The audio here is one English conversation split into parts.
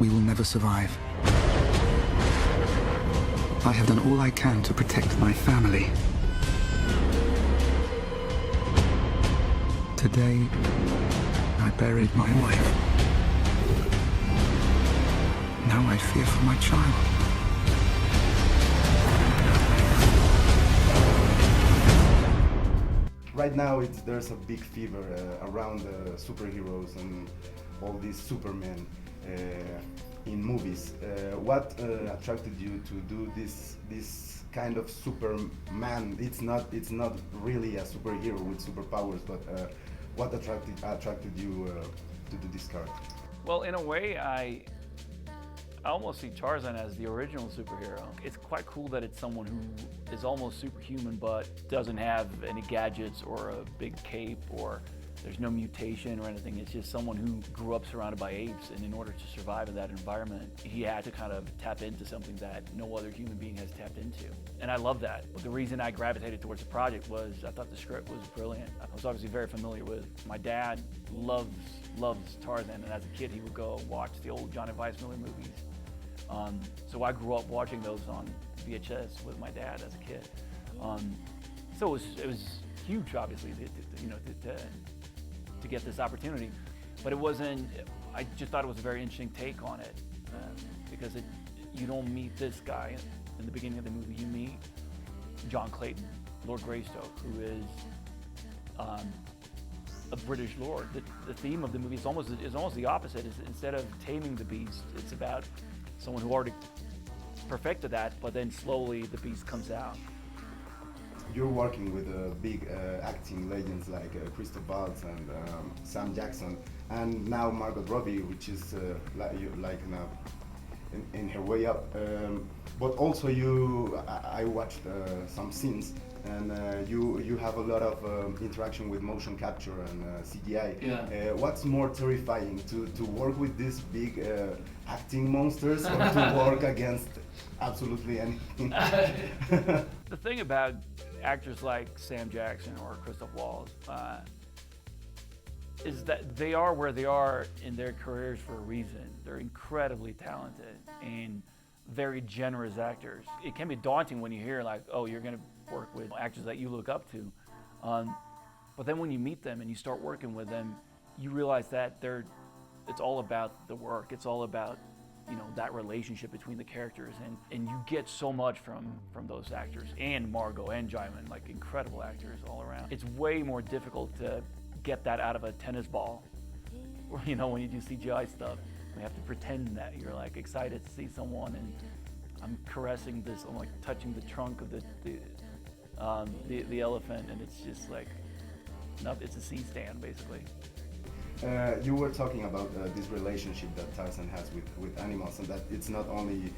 We will never survive. I have done all I can to protect my family. Today, I buried my wife. Now I fear for my child. Right now, there's a big fever around superheroes and all these Supermen in movies. What attracted you to do this kind of Superman? It's not really a superhero with superpowers, but what attracted you to do this character? Well, in a way, I almost see Tarzan as the original superhero. It's quite cool that it's someone who is almost superhuman but doesn't have any gadgets or a big cape, or there's no mutation or anything. It's just someone who grew up surrounded by apes, and in order to survive in that environment, he had to kind of tap into something that no other human being has tapped into. And I love that. The reason I gravitated towards the project was I thought the script was brilliant. I was obviously very familiar with, my dad loves Tarzan, and as a kid he would go watch the old Johnny Weissmuller movies. So I grew up watching those on VHS with my dad as a kid. So it was huge, obviously, to get this opportunity. But it wasn't, I just thought it was a very interesting take on it, because you don't meet this guy in the beginning of the movie. You meet John Clayton, Lord Greystoke, who is a British lord. The theme of the movie is almost the opposite. Instead of taming the beast, it's about someone who already perfected that, but then slowly the beast comes out. You're working with big acting legends like Christoph Waltz and Sam Jackson, and now Margot Robbie, which is like now in her way up. But also I watched some scenes, and you have a lot of interaction with motion capture and CGI. Yeah. What's more terrifying, to work with these big acting monsters, or to work against absolutely anything? The thing about actors like Sam Jackson or Christoph Waltz is that they are where they are in their careers for a reason. They're incredibly talented and very generous actors. It can be daunting when you hear like, oh, you're gonna work with actors that you look up to. But then when you meet them and you start working with them, you realize that it's all about the work. It's all about, that relationship between the characters, and you get so much from those actors, and Margot and Jaimin, like incredible actors all around. It's way more difficult to get that out of a tennis ball. When you do CGI stuff, you have to pretend that you're like excited to see someone, and I'm caressing this, I'm like touching the trunk of the elephant, and it's just like, it's a C-stand basically. You were talking about this relationship that Tarzan has with animals, and that it's not only,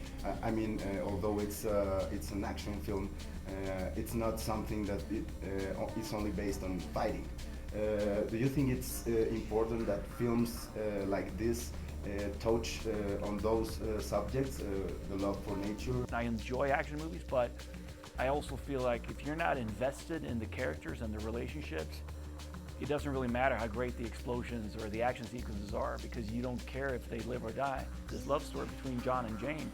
although it's an action film, it's not something that it's only based on fighting. Do you think it's important that films like this touch on those subjects, the love for nature? I enjoy action movies, but I also feel like if you're not invested in the characters and the relationships, it doesn't really matter how great the explosions or the action sequences are, because you don't care if they live or die. This love story between John and Jane,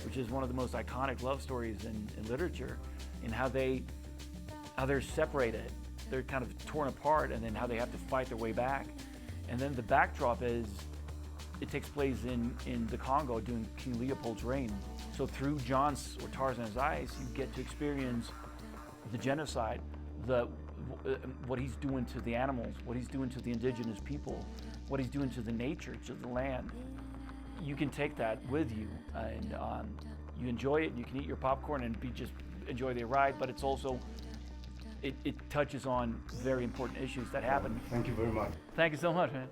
which is one of the most iconic love stories in literature, in how they're separated, they're kind of torn apart, and then how they have to fight their way back. And then the backdrop is, it takes place in the Congo during King Leopold's reign. So through John's or Tarzan's eyes, you get to experience the genocide, what he's doing to the animals, what he's doing to the indigenous people, what he's doing to the nature, to the land. You can take that with you, and you enjoy it, and you can eat your popcorn and just enjoy the ride, but it's also, it touches on very important issues that happen. Thank you very much. Thank you so much, man.